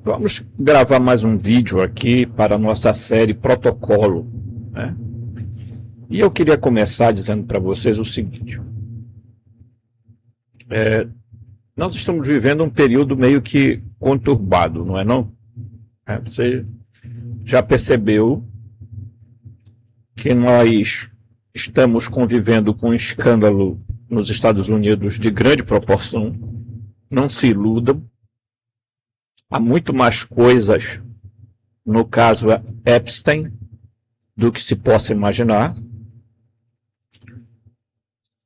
Vamos gravar mais um vídeo aqui para a nossa série Protocolo, né? E eu queria começar dizendo para vocês o seguinte. Nós estamos vivendo um período meio que conturbado, não é não? Você já percebeu que nós estamos convivendo com um escândalo nos Estados Unidos de grande proporção. Não se iludam. Há muito mais coisas, no caso Epstein, do que se possa imaginar.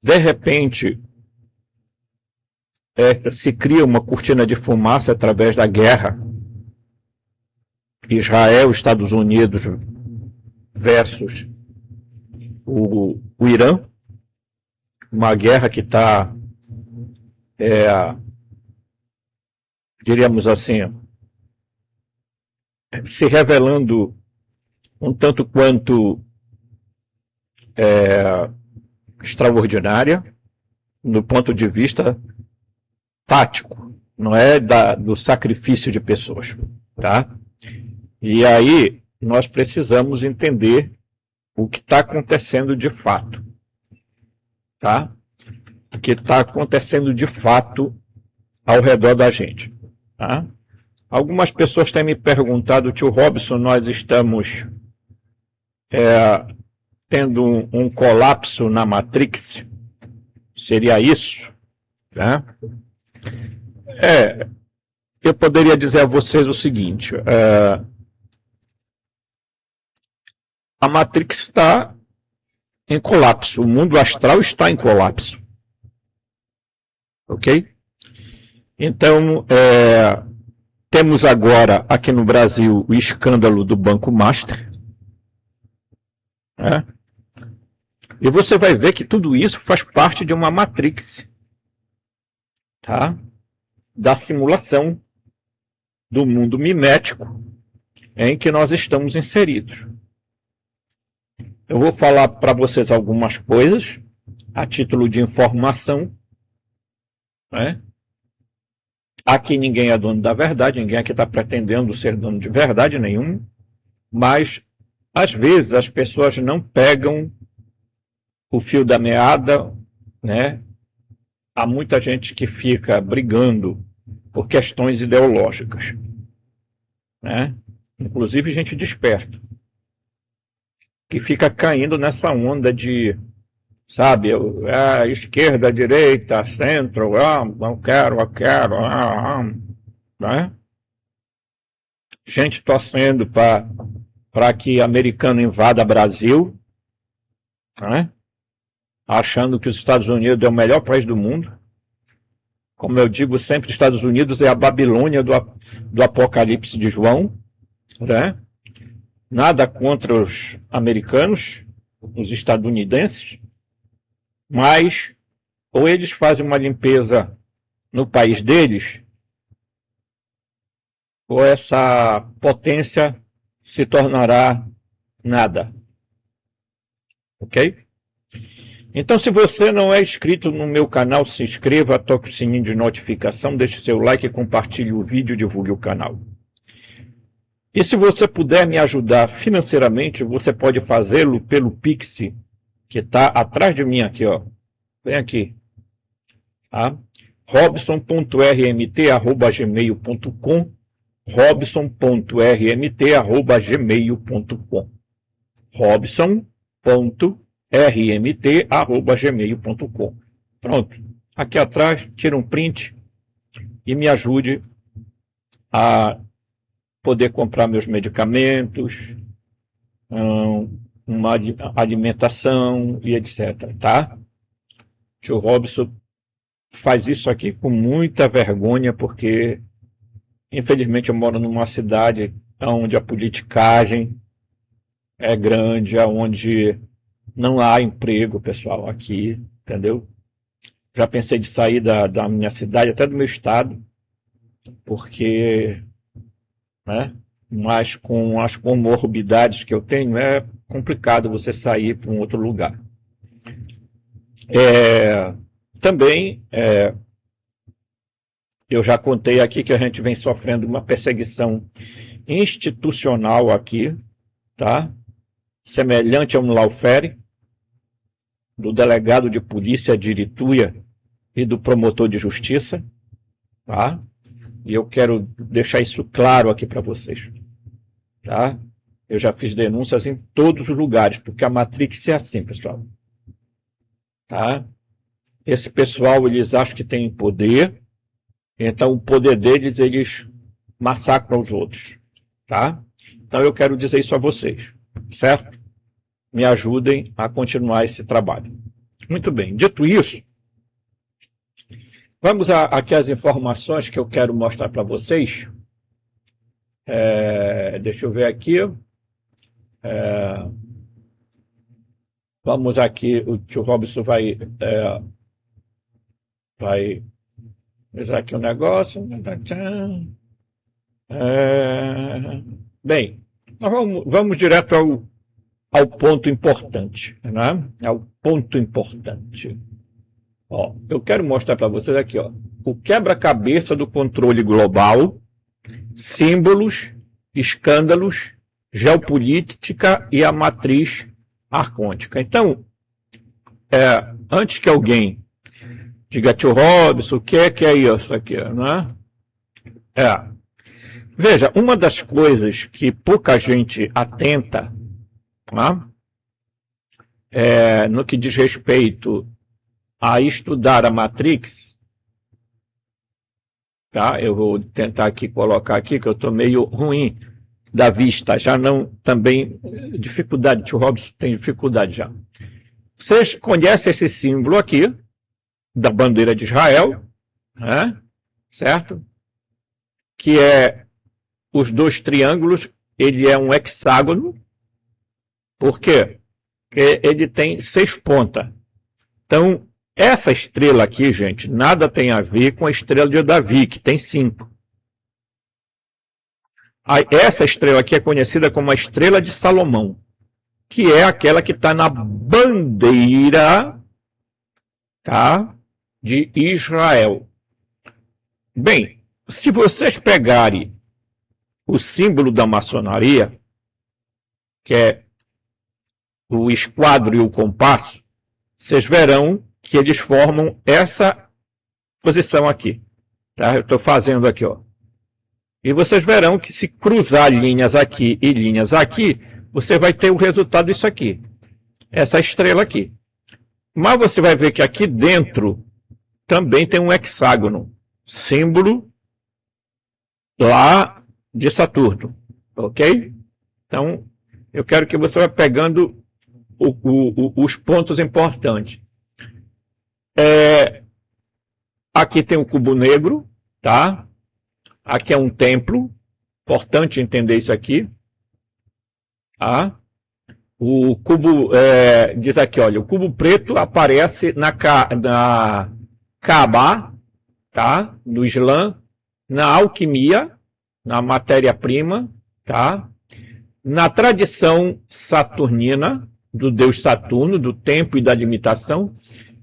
De repente, se cria uma cortina de fumaça através da guerra. Israel, Estados Unidos versus o Irã. Uma guerra que está, diríamos assim, se revelando um tanto quanto extraordinária no ponto de vista tático, não é do sacrifício de pessoas, tá? E aí nós precisamos entender o que está acontecendo de fato, tá? O que está acontecendo de fato ao redor da gente, tá? Algumas pessoas têm me perguntado, tio Robson, nós estamos tendo um colapso na Matrix? Seria isso? Né? Eu poderia dizer a vocês o seguinte, a Matrix está em colapso, o mundo astral está em colapso. Ok? Então, temos agora aqui no Brasil o escândalo do Banco Master. E você vai ver que tudo isso faz parte de uma Matrix, tá? Da simulação do mundo mimético em que nós estamos inseridos. Eu vou falar para vocês algumas coisas a título de informação, né? Aqui ninguém é dono da verdade, ninguém aqui está pretendendo ser dono de verdade nenhum, mas às vezes as pessoas não pegam o fio da meada, né? Há muita gente que fica brigando por questões ideológicas, né? Inclusive gente desperta, que fica caindo nessa onda de, sabe, esquerda, direita, centro, eu quero, né? Gente torcendo para que americano invada Brasil, né? Achando que os Estados Unidos é o melhor país do mundo. Como eu digo sempre, Estados Unidos é a Babilônia do Apocalipse de João, né? Nada contra os americanos, os estadunidenses, mas ou eles fazem uma limpeza no país deles, ou essa potência se tornará nada. Ok? Então, se você não é inscrito no meu canal, se inscreva, toque o sininho de notificação, deixe seu like, compartilhe o vídeo e divulgue o canal. E se você puder me ajudar financeiramente, você pode fazê-lo pelo Pix, que está atrás de mim aqui, ó. Vem aqui. Tá? robson.rmt@gmail.com robson.rmt@gmail.com robson.rmt@gmail.com. Pronto. Aqui atrás, tira um print e me ajude a poder comprar meus medicamentos, uma alimentação e etc. Tá? Tio Robson faz isso aqui com muita vergonha, porque infelizmente eu moro numa cidade onde a politicagem é grande, onde não há emprego, pessoal, aqui, entendeu? Já pensei de sair da minha cidade, até do meu estado, porque, né, mas com as comorbidades que eu tenho, é complicado você sair para um outro lugar. Também Eu já contei aqui que a gente vem sofrendo uma perseguição institucional aqui, tá? Semelhante a um lawfare, do delegado de polícia de Irituia e do promotor de justiça, tá? E eu quero deixar isso claro aqui para vocês, tá? Eu já fiz denúncias em todos os lugares, porque a Matrix é assim, pessoal, tá? Esse pessoal, eles acham que tem poder, então o poder deles, eles massacram os outros, tá? Então eu quero dizer isso a vocês, certo? Me ajudem a continuar esse trabalho. Muito bem, dito isso, vamos aqui às informações que eu quero mostrar para vocês. Deixa eu ver aqui. Vamos aqui, o tio Robson vai usar aqui um negócio. Bem, nós vamos direto ao ponto importante, né? Ao ponto importante. Ó, eu quero mostrar para vocês aqui, ó, o quebra-cabeça do controle global, símbolos, escândalos, geopolítica e a matriz arcôntica. Então, antes que alguém diga, tio Robson, o que é isso aqui, né? Veja, uma das coisas que pouca gente atenta, né, no que diz respeito a estudar a Matrix, tá? Eu vou tentar aqui colocar aqui, que eu estou meio ruim da vista, já não, também, dificuldade, tio Robson tem dificuldade já. Vocês conhecem esse símbolo aqui, da bandeira de Israel, né? Certo? Que é os dois triângulos, ele é um hexágono. Por quê? Porque ele tem 6 pontas. Então, essa estrela aqui, gente, nada tem a ver com a estrela de Davi, que tem 5. Essa estrela aqui é conhecida como a estrela de Salomão, que é aquela que está na bandeira, tá, de Israel. Bem, se vocês pegarem o símbolo da maçonaria, que é o esquadro e o compasso, vocês verão que eles formam essa posição aqui. Tá? Eu estou fazendo aqui, ó. E vocês verão que se cruzar linhas aqui e linhas aqui, você vai ter o resultado disso aqui. Essa estrela aqui. Mas você vai ver que aqui dentro também tem um hexágono, símbolo lá de Saturno. Ok? Então, eu quero que você vá pegando os pontos importantes. Aqui tem o cubo negro, tá? Aqui é um templo, importante entender isso aqui. Tá? O cubo, diz aqui, olha, o cubo preto aparece na Kaaba, tá? No Islã, na alquimia, na matéria-prima, tá? Na tradição saturnina, do deus Saturno, do tempo e da limitação,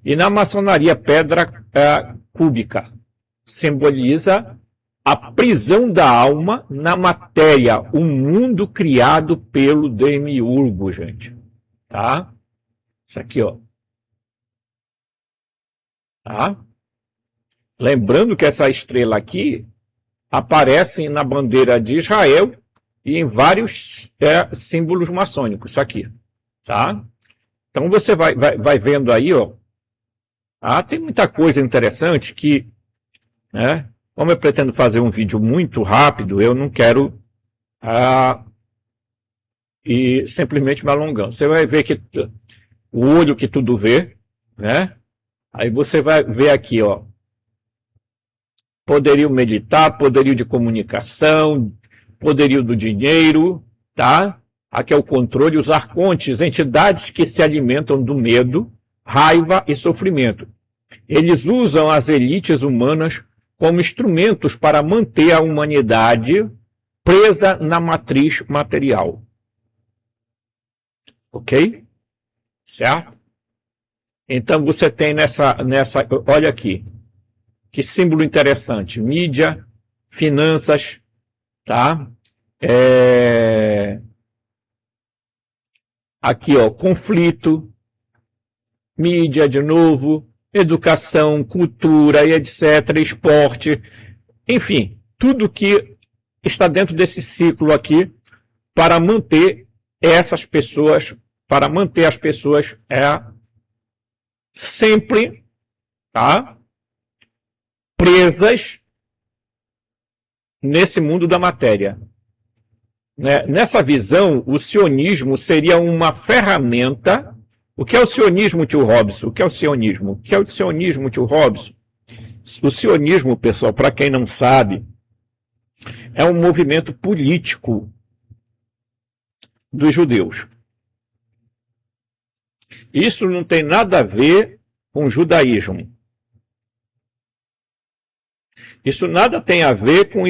e na maçonaria pedra cúbica, simboliza a prisão da alma na matéria, o mundo criado pelo demiurgo, gente. Tá? Isso aqui, ó. Tá? Lembrando que essa estrela aqui aparece na bandeira de Israel e em vários símbolos maçônicos, isso aqui. Tá? Então você vai vendo aí, ó. Tem muita coisa interessante que, né? Como eu pretendo fazer um vídeo muito rápido, eu não quero ir simplesmente me alongando. Você vai ver que o olho que tudo vê, né? Aí você vai ver aqui, ó, poderio militar, poderio de comunicação, poderio do dinheiro, tá? Aqui é o controle, os arcontes, entidades que se alimentam do medo, raiva e sofrimento. Eles usam as elites humanas como instrumentos para manter a humanidade presa na matriz material. Ok? Certo? Então você tem nessa olha aqui, Que símbolo interessante. Mídia, finanças, tá? Aqui, ó, conflito, mídia de novo, educação, cultura e etc, esporte, enfim, tudo que está dentro desse ciclo aqui para manter essas pessoas, sempre, tá, presas nesse mundo da matéria. Né? Nessa visão, o sionismo seria uma ferramenta. O que é o sionismo, tio Robson? O que é o sionismo? O que é o sionismo, tio Robson? O sionismo, pessoal, para quem não sabe, é um movimento político dos judeus. Isso não tem nada a ver com o judaísmo. Isso nada tem a ver com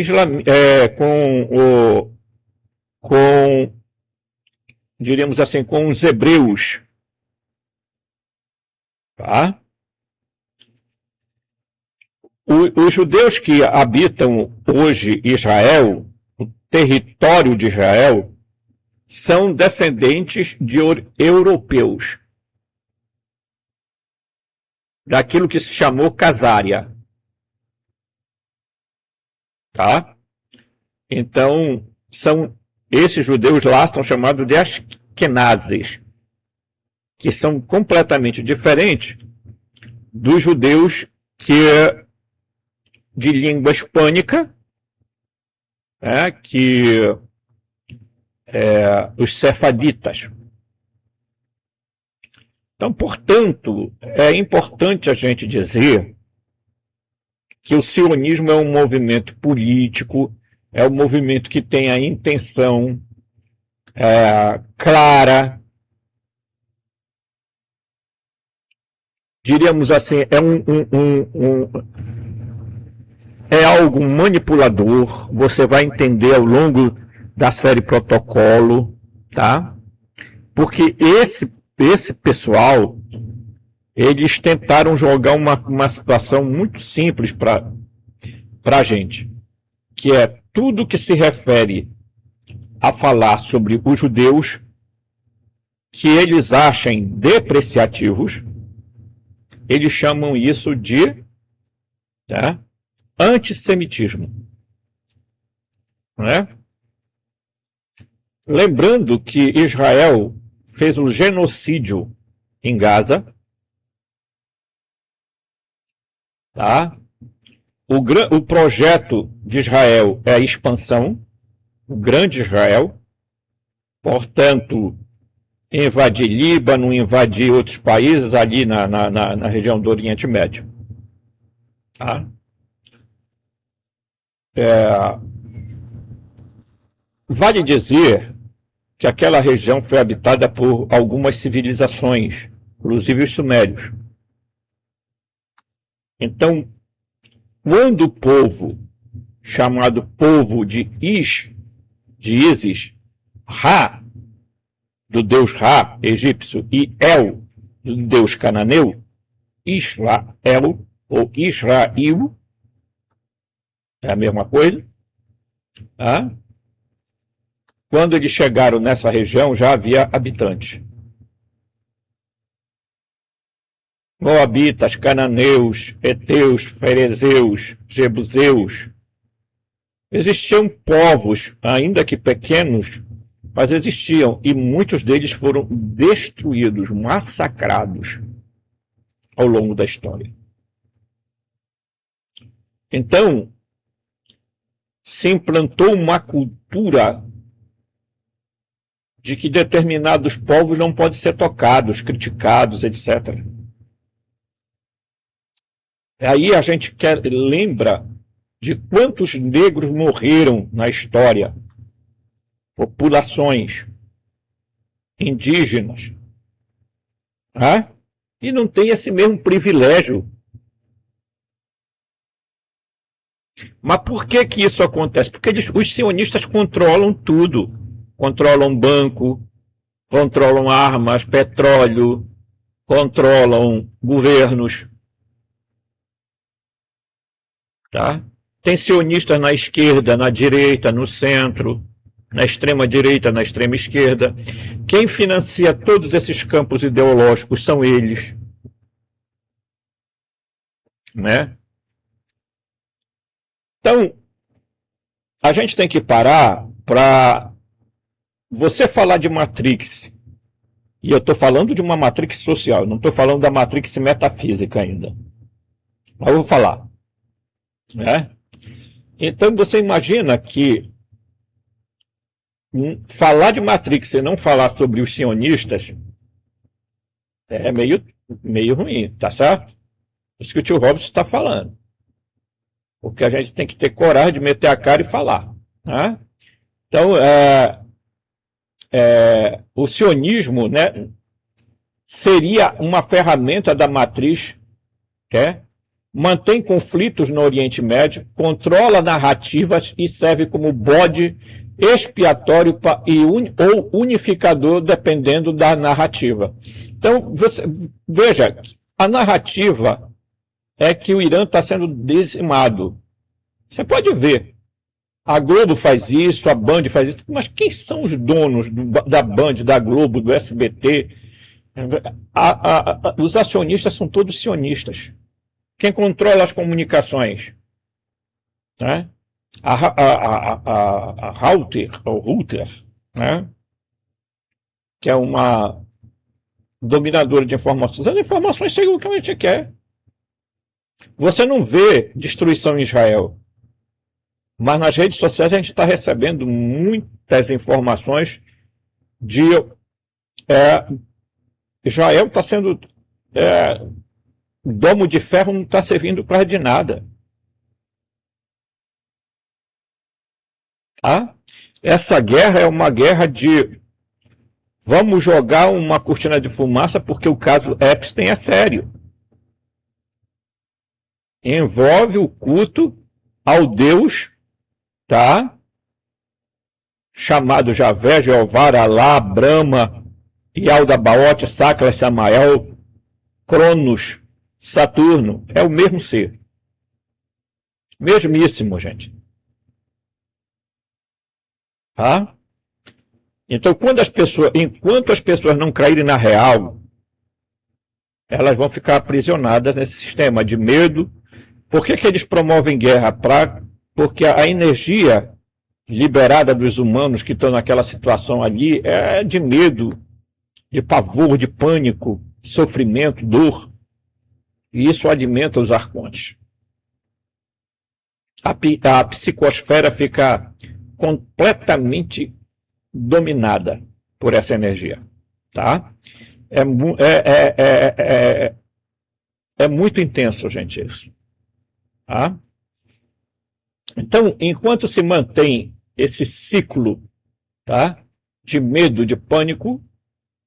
diríamos assim, com os hebreus. Tá? Os judeus que habitam hoje Israel, o território de Israel, são descendentes de europeus. Daquilo que se chamou Casária. Tá? Então, esses judeus lá são chamados de Ashkenazes, que são completamente diferentes dos judeus de língua hispânica, os sefaditas. Então, portanto, é importante a gente dizer que o sionismo é um movimento político, é um movimento que tem a intenção clara, diríamos assim, é algo manipulador, você vai entender ao longo da série Protocolo, tá? Porque esse pessoal, eles tentaram jogar uma situação muito simples para a gente, que é tudo que se refere a falar sobre os judeus, que eles achem depreciativos, eles chamam isso de antissemitismo. Não é? Lembrando que Israel fez um genocídio em Gaza, tá? O projeto de Israel é a expansão, o grande Israel, portanto, invadir Líbano, invadir outros países ali na região do Oriente Médio. Tá? Vale dizer que aquela região foi habitada por algumas civilizações, inclusive os sumérios. Então, quando o povo, chamado povo de Ísis, Ra, do deus Ra, egípcio, e El, do deus cananeu, Israel, ou Israel, é a mesma coisa, tá? Quando eles chegaram nessa região, já havia habitantes. Moabitas, cananeus, heteus, ferezeus, jebuseus. Existiam povos, ainda que pequenos, mas existiam, e muitos deles foram destruídos, massacrados ao longo da história. Então, se implantou uma cultura de que determinados povos não podem ser tocados, criticados, etc. Aí a gente lembra de quantos negros morreram na história, populações indígenas, e não tem esse mesmo privilégio. Mas por que isso acontece? Porque os sionistas controlam tudo. Controlam banco, controlam armas, petróleo, controlam governos. tá? Tem sionistas na esquerda, na direita, no centro, na extrema direita, na extrema esquerda. Quem financia todos esses campos ideológicos são eles, né? Então, a gente tem que parar para você falar de Matrix. E eu estou falando de uma Matrix social, não estou falando da Matrix metafísica ainda. Mas eu vou falar, né? Então, você imagina que falar de Matrix e não falar sobre os sionistas é meio ruim, tá certo? Isso que o tio Robson está falando. Porque a gente tem que ter coragem de meter a cara e falar, né? Então, o sionismo, né, seria uma ferramenta da matriz, mantém conflitos no Oriente Médio, controla narrativas e serve como bode expiatório ou unificador, dependendo da narrativa. Então, veja, a narrativa é que o Irã está sendo dizimado. Você pode ver. A Globo faz isso, a Band faz isso, mas quem são os donos da Band, da Globo, do SBT? Os acionistas são todos sionistas. Quem controla as comunicações? Né? A Reuters, né? Que é uma dominadora de informações. As informações chegam o que a gente quer. Você não vê destruição em Israel. Mas nas redes sociais a gente está recebendo muitas informações de Israel está sendo domo de ferro, não está servindo para de nada. Tá? Essa guerra é uma guerra de vamos jogar uma cortina de fumaça porque o caso Epstein é sério. Envolve o culto ao Deus, tá? Chamado Javé, Jeová, Alá, Brahma, Yaldabaoth, Sakra, Samael, Cronos, Saturno. É o mesmo ser. Mesmíssimo, gente. Tá? Então, enquanto as pessoas não caírem na real, elas vão ficar aprisionadas nesse sistema de medo. Por que eles promovem guerra? Porque a energia liberada dos humanos que estão naquela situação ali é de medo, de pavor, de pânico, sofrimento, dor. E isso alimenta os arcontes. A psicosfera fica completamente dominada por essa energia. Tá? É muito intenso, gente, isso. Tá? Então, enquanto se mantém esse ciclo, tá, de medo, de pânico,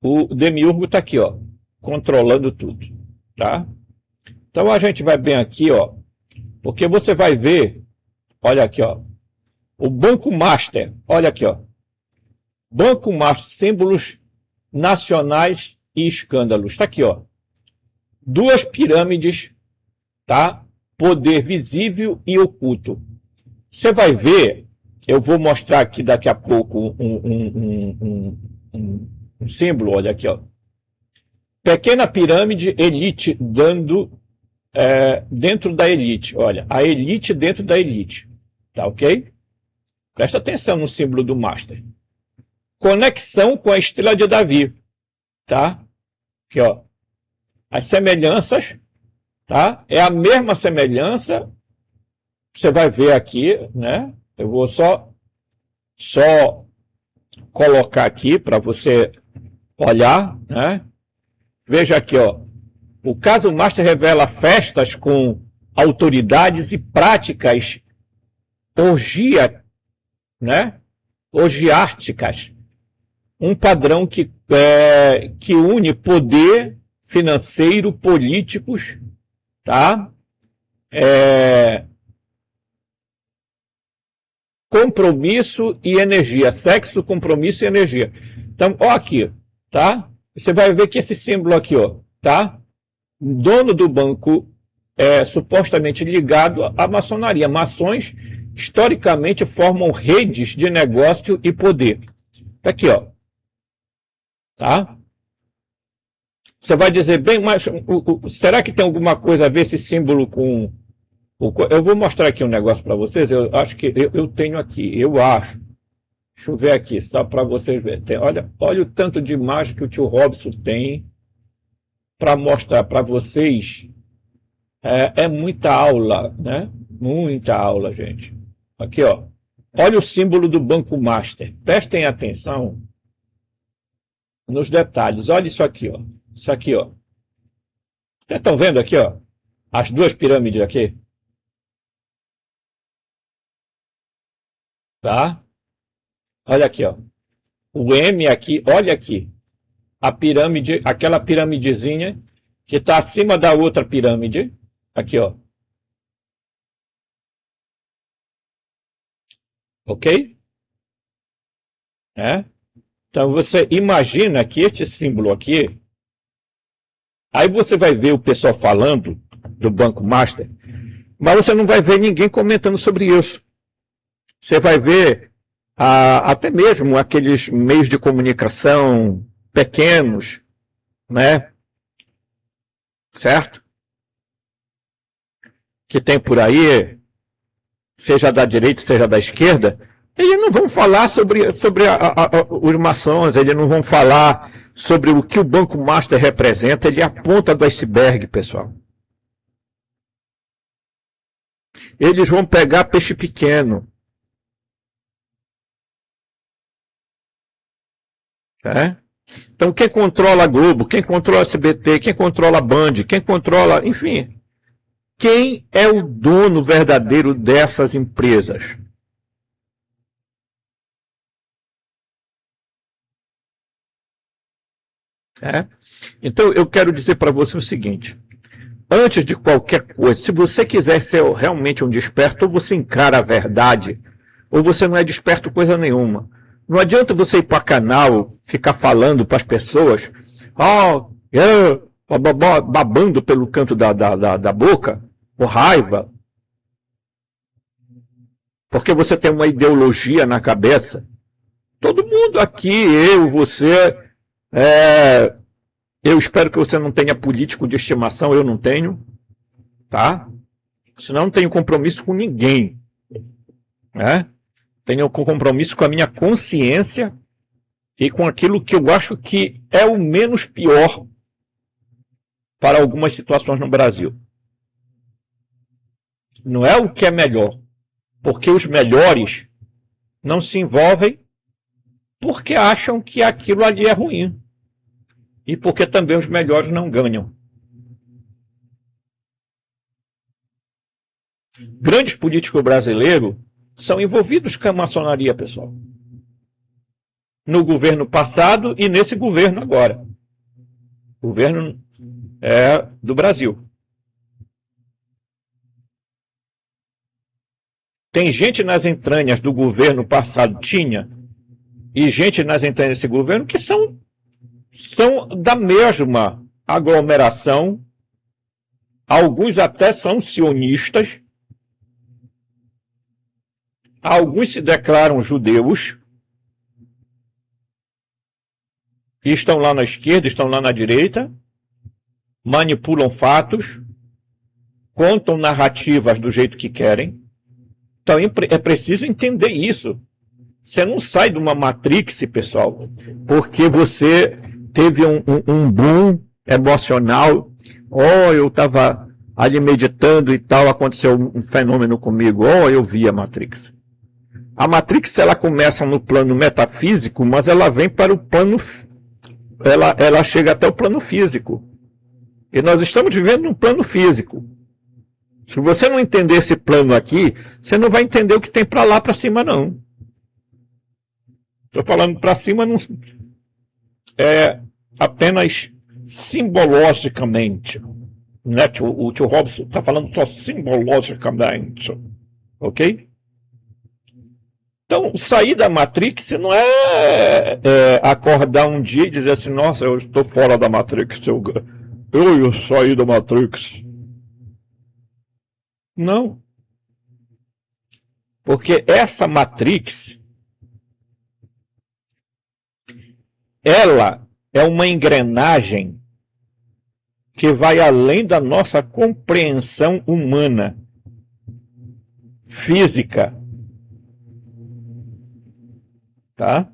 o demiurgo está aqui, ó, controlando tudo. Tá? Então a gente vai bem aqui, ó, porque você vai ver, olha aqui, ó, o Banco Master, olha aqui, ó, Banco Master, símbolos nacionais e escândalos. Está aqui, ó, duas pirâmides, tá? Poder visível e oculto. Você vai ver, eu vou mostrar aqui daqui a pouco um símbolo, olha aqui, ó. Pequena pirâmide, elite, dando dentro da elite. Olha, a elite dentro da elite. Tá ok? Presta atenção no símbolo do Master. Conexão com a estrela de Davi. Tá? Aqui, ó. As semelhanças, tá? É a mesma semelhança. Você vai ver aqui, né? Eu vou só colocar aqui para você olhar, né? Veja aqui, ó. O caso Master revela festas com autoridades e práticas orgiásticas. Um padrão que une poder financeiro, políticos, tá? Compromisso e energia. Sexo, compromisso e energia. Então, ó aqui, tá? Você vai ver que esse símbolo aqui, ó, tá? Dono do Banco supostamente ligado à maçonaria. Maçons, historicamente, formam redes de negócio e poder. Tá aqui, ó. Tá? Você vai dizer, bem, mas será que tem alguma coisa a ver esse símbolo com... Eu vou mostrar aqui um negócio para vocês. Eu acho que eu tenho aqui, eu acho. Deixa eu ver aqui, só para vocês verem. Olha o tanto de imagem que o tio Robson tem para mostrar para vocês. É muita aula, né? Muita aula, gente. Aqui, ó. Olha o símbolo do Banco Master. Prestem atenção nos detalhes. Olha isso aqui, ó. Isso aqui, ó. Vocês estão vendo aqui, ó? As duas pirâmides aqui. Tá? Olha aqui, ó. O M aqui, olha aqui. A pirâmide, aquela piramidezinha que está acima da outra pirâmide. Aqui, ó. Ok? Então você imagina que este símbolo aqui. Aí você vai ver o pessoal falando do Banco Master, mas você não vai ver ninguém comentando sobre isso. Você vai ver até mesmo aqueles meios de comunicação pequenos, né? Certo? Que tem por aí, seja da direita, seja da esquerda, eles não vão falar sobre os maçons, eles não vão falar sobre o que o Banco Master representa, ele é a ponta do iceberg, pessoal. Eles vão pegar peixe pequeno. Então, quem controla a Globo, quem controla a SBT, quem controla a Band, quem controla, enfim, quem é o dono verdadeiro dessas empresas? Então, eu quero dizer para você o seguinte: antes de qualquer coisa, se você quiser ser realmente um desperto, ou você encara a verdade, ou você não é desperto coisa nenhuma. Não adianta você ir para canal, ficar falando para as pessoas, babando pelo canto da boca, com raiva, porque você tem uma ideologia na cabeça. Todo mundo aqui, eu, você, eu espero que você não tenha político de estimação, eu não tenho, tá? Senão não tenho compromisso com ninguém, Tenho compromisso com a minha consciência e com aquilo que eu acho que é o menos pior para algumas situações no Brasil. Não é o que é melhor, porque os melhores não se envolvem porque acham que aquilo ali é ruim. E porque também os melhores não ganham. Grandes políticos brasileiros são envolvidos com a maçonaria, pessoal. No governo passado e nesse governo agora. Governo do Brasil. Tem gente nas entranhas do governo passado, tinha, e gente nas entranhas desse governo que são da mesma aglomeração. Alguns até são sionistas. Alguns se declaram judeus. E estão lá na esquerda, estão lá na direita. Manipulam fatos. Contam narrativas do jeito que querem. Então é preciso entender isso. Você não sai de uma Matrix, pessoal, porque você teve um boom emocional. Eu estava ali meditando e tal, aconteceu um fenômeno comigo. Eu vi a Matrix. A Matrix, ela começa no plano metafísico, mas ela vem para o plano... Ela chega até o plano físico. E nós estamos vivendo num plano físico. Se você não entender esse plano aqui, você não vai entender o que tem para lá, para cima, não. Estou falando para cima, não é apenas simbologicamente. Né? O tio Robson está falando só simbologicamente. Ok? Então, sair da Matrix não é acordar um dia e dizer assim, nossa, eu estou fora da Matrix. Eu saí da Matrix. Não. Porque essa matrix, ela é uma engrenagem que vai além da nossa compreensão humana, física, tá?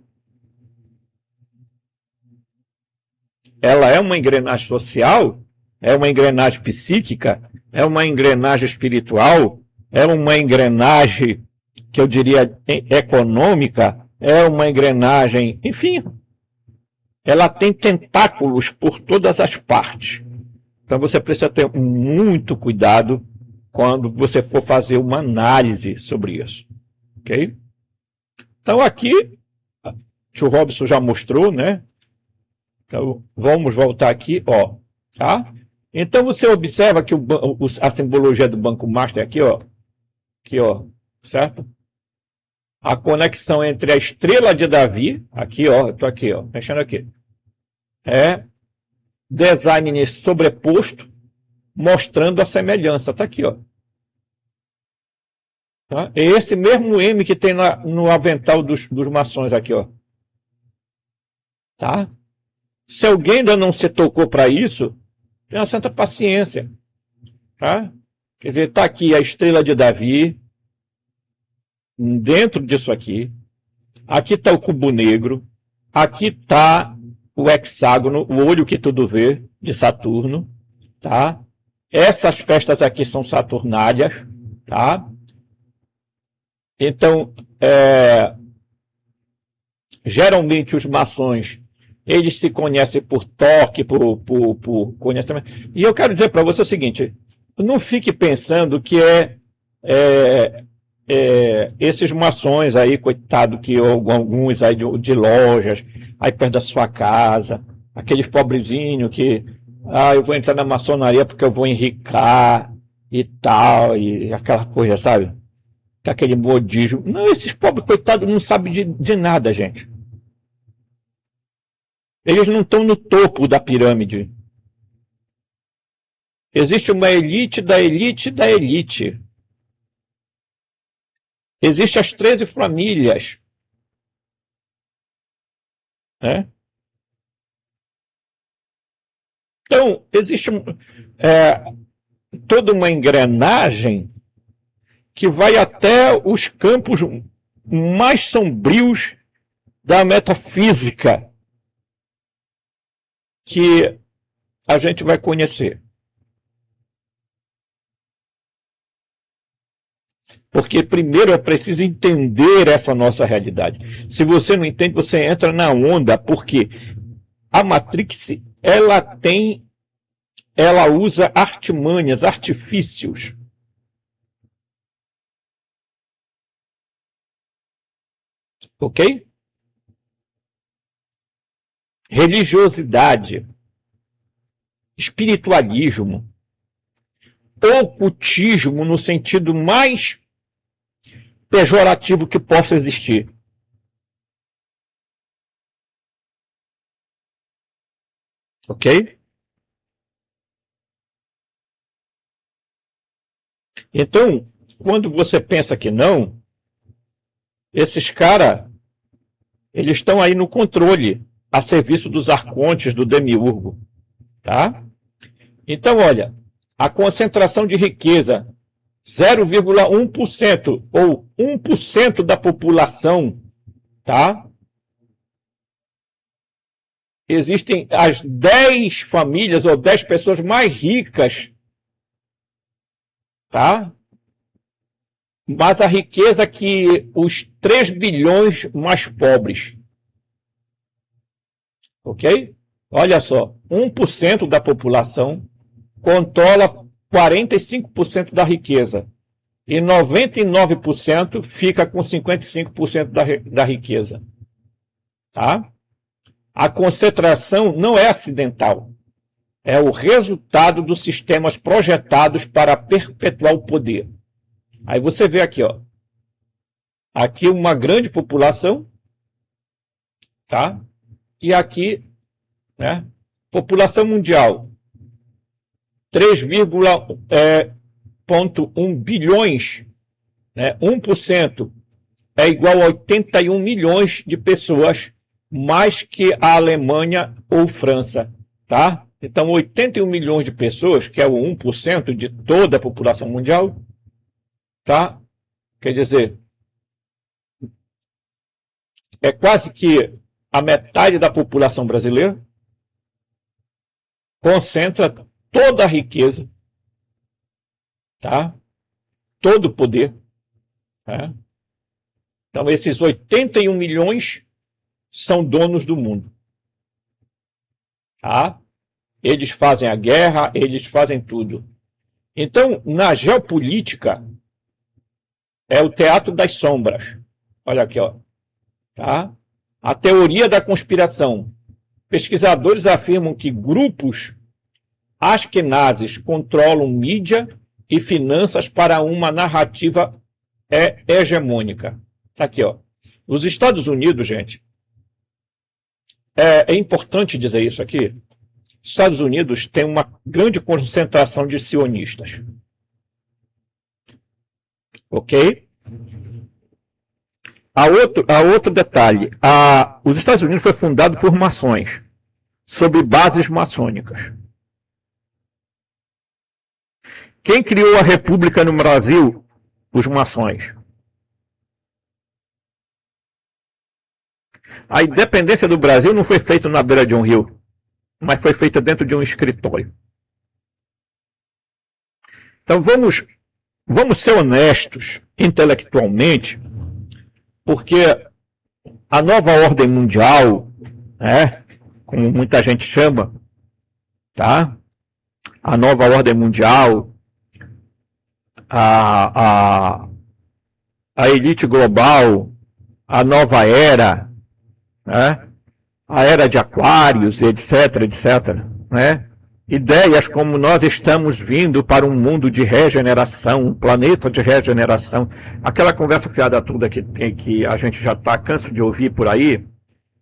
Ela é uma engrenagem social, é uma engrenagem psíquica, é uma engrenagem espiritual, é uma engrenagem que eu diria econômica, é uma engrenagem, enfim, ela tem tentáculos por todas as partes. Então você precisa ter muito cuidado quando você for fazer uma análise sobre isso, ok? Então aqui, o tio Robson já mostrou, né? Então, vamos voltar aqui, ó, tá? Então você observa que a simbologia do Banco Master aqui, ó, certo? A conexão entre a estrela de Davi, aqui, ó, eu tô aqui, ó, mexendo aqui, é design sobreposto, mostrando a semelhança, tá aqui, ó. Tá? É esse mesmo M que tem no avental dos maçons aqui, ó. Tá? Se alguém ainda não se tocou para isso, tenha santa paciência. Tá? Quer dizer, tá aqui a estrela de Davi, dentro disso aqui. Aqui está o cubo negro. Aqui está o hexágono, o olho que tudo vê, de Saturno. Tá? Essas festas aqui são saturnárias. Tá? Então, geralmente os maçons, eles se conhecem por toque, por conhecimento. E eu quero dizer para você o seguinte, não fique pensando que esses maçons aí, coitado, que alguns aí de lojas, aí perto da sua casa, aqueles pobrezinhos que, eu vou entrar na maçonaria porque eu vou enricar e tal, e aquela coisa, sabe? Aquele modismo. Não, esses pobres coitados não sabem de nada, gente. Eles não estão no topo da pirâmide. Existe uma elite da elite da elite. Existem as 13 famílias. Né? Então, existe toda uma engrenagem que vai até os campos mais sombrios da metafísica que a gente vai conhecer. Porque primeiro é preciso entender essa nossa realidade. Se você não entende, você entra na onda, porque a Matrix, ela usa artimanhas, artifícios. Ok? Religiosidade, espiritualismo, ocultismo no sentido mais pejorativo que possa existir. Ok? Então, quando você pensa que não, esses caras, eles estão aí no controle, a serviço dos arcontes, do demiurgo. Tá? Então, olha, a concentração de riqueza, 0,1% ou 1% da população, tá? Existem as 10 famílias ou 10 pessoas mais ricas, tá? Mas a riqueza que os 3 bilhões mais pobres. Ok? Olha só, 1% da população controla 45% da riqueza. E 99% fica com 55% da riqueza. Tá? A concentração não é acidental. É o resultado dos sistemas projetados para perpetuar o poder. Aí você vê aqui, ó. Aqui uma grande população, tá? E aqui, população mundial, 2,1 bilhões, né? 1% é igual a 81 milhões de pessoas, mais que a Alemanha ou França, tá? Então, 81 milhões de pessoas, que é o 1% de toda a população mundial, tá? Quer dizer, é quase que a metade da população brasileira, concentra toda a riqueza, tá? Todo o poder, tá? Então, esses 81 milhões são donos do mundo, tá? Eles fazem a guerra, eles fazem tudo. Então, na geopolítica, é o teatro das sombras. Olha aqui, ó. Tá? A teoria da conspiração. Pesquisadores afirmam que grupos askenazes controlam mídia e finanças para uma narrativa hegemônica. Tá aqui, ó. Os Estados Unidos, gente, é importante dizer isso aqui. Estados Unidos tem uma grande concentração de sionistas. Ok? A outro detalhe. Os Estados Unidos foi fundado por maçons, sobre bases maçônicas. Quem criou a República no Brasil? Os maçons. A independência do Brasil não foi feita na beira de um rio, mas foi feita dentro de um escritório. Então vamos ser honestos intelectualmente, porque a nova ordem mundial, né, como muita gente chama, tá? A nova ordem mundial, a elite global, a nova era, né? A era de Aquários, etc, né? Ideias como nós estamos vindo para um mundo de regeneração, um planeta de regeneração. Aquela conversa fiada toda que a gente já está canso de ouvir por aí,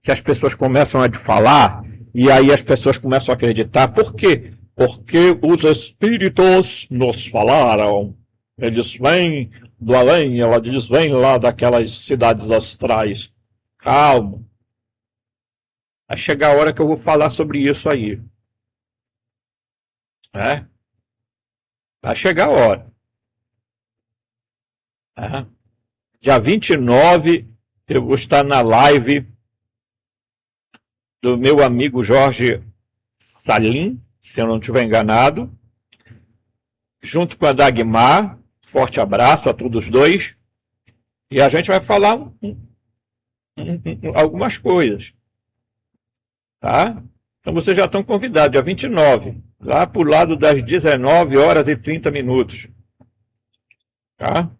que as pessoas começam a falar, e aí as pessoas começam a acreditar. Por quê? Porque os espíritos nos falaram. Eles vêm do além, eles vêm lá daquelas cidades astrais. Calma. Vai chegar a hora que eu vou falar sobre isso aí. Vai chegar a hora. Dia 29, eu vou estar na live do meu amigo Jorge Salim, se eu não estiver enganado, junto com a Dagmar. Forte abraço a todos dois. E a gente vai falar algumas coisas. Tá? Então vocês já estão convidados, dia 29, lá por lado das 19 horas e 30 minutos. Tá?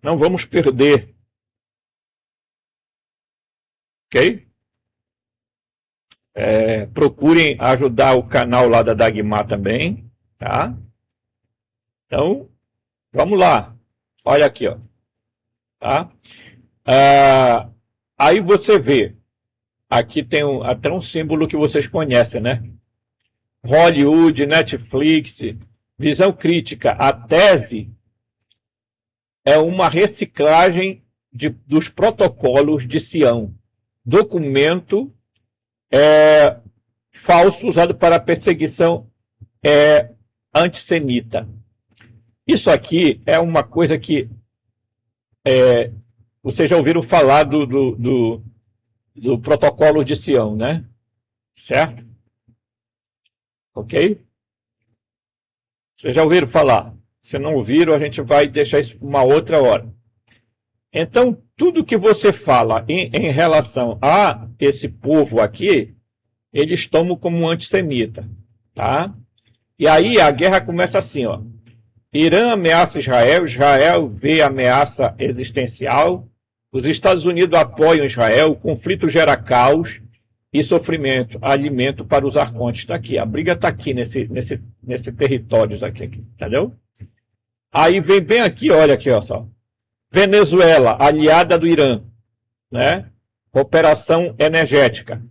Não vamos perder. Ok? Procurem ajudar o canal lá da Dagmar também. Tá? Então, vamos lá. Olha aqui, ó. Tá? Aí você vê. Aqui tem até um símbolo que vocês conhecem, né? Hollywood, Netflix, visão crítica. A tese é uma reciclagem dos protocolos de Sião. Documento falso usado para perseguição antissemita. Isso aqui é uma coisa que vocês já ouviram falar do protocolo de Sião, né? Certo? Ok? Vocês já ouviram falar? Se não ouviram, a gente vai deixar isso para uma outra hora. Então, tudo que você fala em relação a esse povo aqui, eles tomam como um antissemita, tá? E aí a guerra começa assim, ó. Irã ameaça Israel, Israel vê ameaça existencial, os Estados Unidos apoiam Israel, o conflito gera caos e sofrimento, alimento para os arcontes. Está aqui, a briga está aqui nesse território aqui, entendeu? Aí vem bem aqui, olha aqui, ó, só. Venezuela, aliada do Irã, né? Cooperação energética.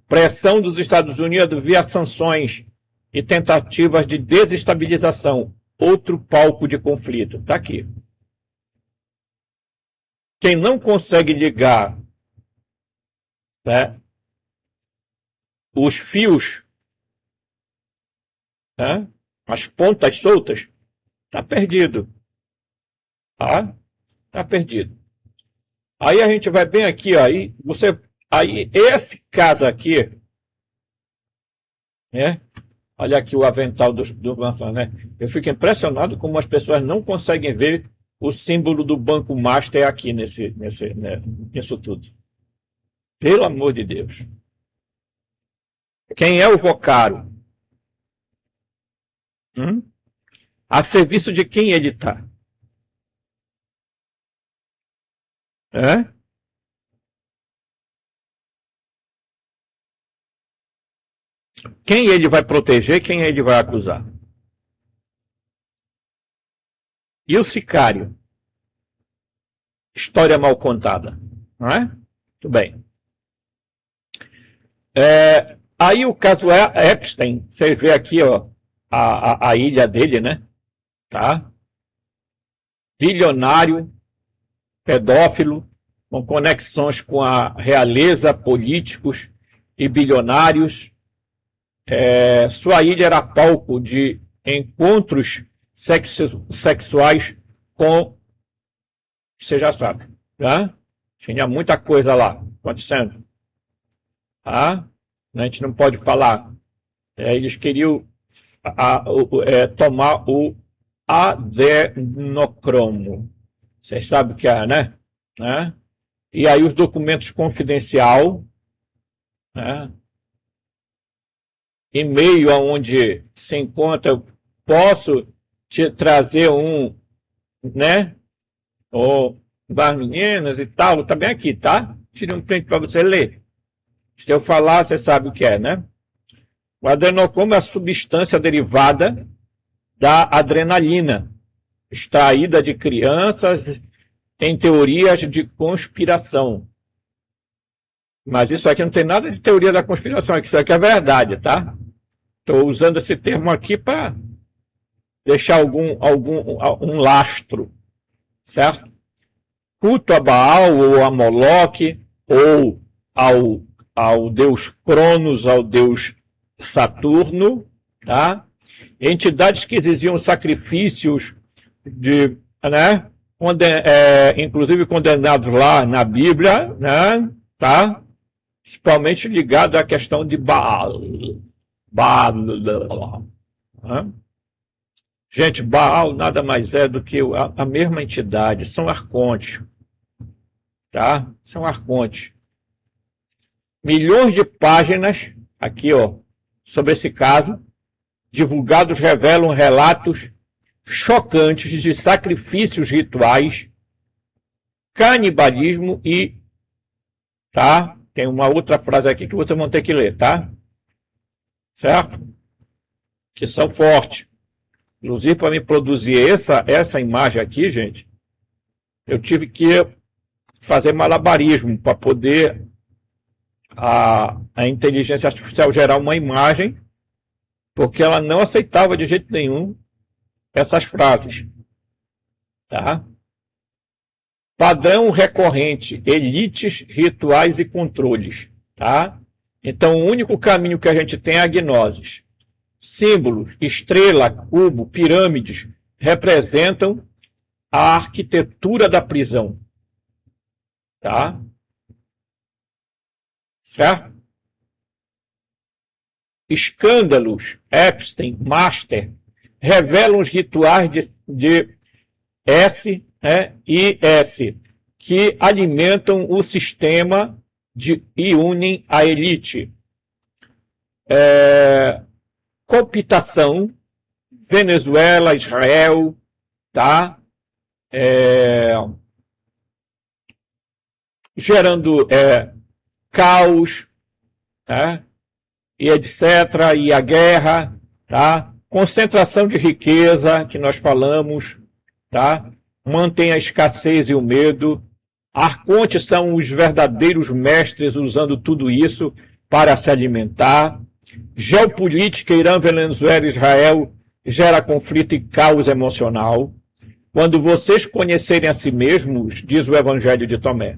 Pressão dos Estados Unidos via sanções e tentativas de desestabilização. outro palco de conflito. Está aqui. Quem não consegue ligar, né, os fios, né, as pontas soltas, está perdido. Tá? Está perdido. Aí a gente vai bem aqui, ó, aí esse caso aqui, né? Olha aqui o avental do Banco, né? Eu fico impressionado como as pessoas não conseguem ver o símbolo do Banco Master aqui nisso tudo. Pelo amor de Deus. Quem é o Vocaro? A serviço de quem ele está? Quem ele vai proteger, quem ele vai acusar? E o sicário? História mal contada, não é? Muito bem. Aí o caso é Epstein, você vê aqui, ó, a ilha dele, né? Tá? Bilionário, pedófilo, com conexões com a realeza, políticos e bilionários. Sua ilha era palco de encontros sexuais com, você já sabe, tá? Tinha muita coisa lá acontecendo. Tá? A gente não pode falar. Eles queriam tomar o adenocromo. Vocês sabem o que é, né? E aí os documentos confidencial, né? E-mail aonde se encontra, posso te trazer né? Ou das meninas e tal, tá bem aqui, tá? Tira um print para você ler. Se eu falar, você sabe o que é, né? O adenocromo é a substância derivada da adrenalina, extraída de crianças em teorias de conspiração. Mas isso aqui não tem nada de teoria da conspiração, isso aqui é verdade, tá? Estou usando esse termo aqui para deixar um lastro, certo? Culto a Baal ou a Moloque, ou ao deus Cronos, ao deus Saturno, tá? Entidades que exigiam sacrifícios né? Inclusive condenados lá na Bíblia, né? Tá? Principalmente ligado à questão de Baal. Gente, Baal nada mais é do que a mesma entidade, são arcontes, tá? São arcontes. Milhões de páginas, aqui, ó, sobre esse caso, divulgados revelam relatos chocantes de sacrifícios rituais, canibalismo e, tá? Tem uma outra frase aqui que vocês vão ter que ler, tá? Certo? Que são fortes. Inclusive, para me produzir essa imagem aqui, gente, eu tive que fazer malabarismo para poder a inteligência artificial gerar uma imagem, porque ela não aceitava de jeito nenhum essas frases. Tá? Padrão recorrente, elites, rituais e controles. Tá? Então, o único caminho que a gente tem é a gnoses. Símbolos, estrela, cubo, pirâmides, representam a arquitetura da prisão. Tá? Certo? Escândalos, Epstein, Master, revelam os rituais de S, né, e S, que alimentam o sistema e unem a elite. Cooptação, Venezuela, Israel, tá? Gerando caos, tá? E etc., e a guerra, tá? Concentração de riqueza, que nós falamos, tá? Mantém a escassez e o medo. Arcontes são os verdadeiros mestres usando tudo isso para se alimentar. Geopolítica, Irã, Venezuela, Israel gera conflito e caos emocional. Quando vocês conhecerem a si mesmos, diz o Evangelho de Tomé,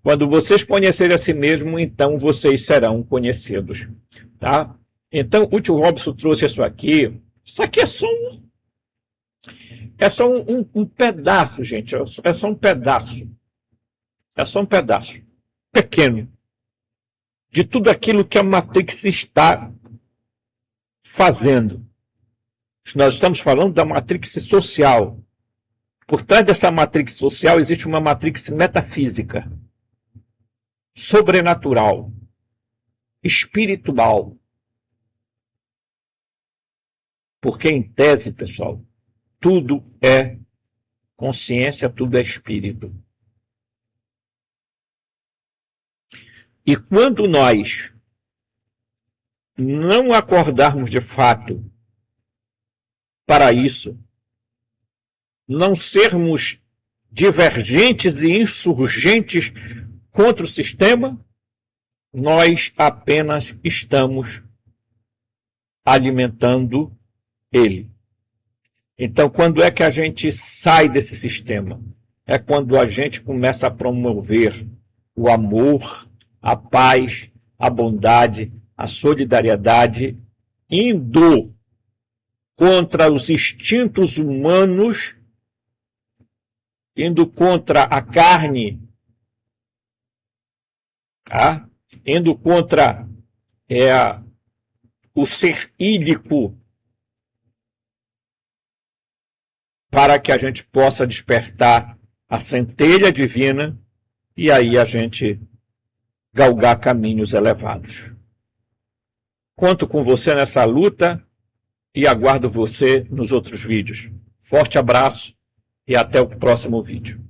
quando vocês conhecerem a si mesmos, então vocês serão conhecidos. Tá? Então, o tio Robson trouxe isso aqui. Isso aqui é só um pedaço, gente. É só um pedaço. É só um pedaço pequeno de tudo aquilo que a Matrix está fazendo. Nós estamos falando da Matrix social. Por trás dessa Matrix social existe uma Matrix metafísica, sobrenatural, espiritual. Porque, em tese, pessoal, tudo é consciência, tudo é espírito. E quando nós não acordarmos de fato para isso, não sermos divergentes e insurgentes contra o sistema, nós apenas estamos alimentando ele. Então, quando é que a gente sai desse sistema? É quando a gente começa a promover o amor, a paz, a bondade, a solidariedade, indo contra os instintos humanos, indo contra a carne, tá? Indo contra o ser ílico, para que a gente possa despertar a centelha divina e aí a gente galgar caminhos elevados. Conto com você nessa luta e aguardo você nos outros vídeos. Forte abraço e até o próximo vídeo.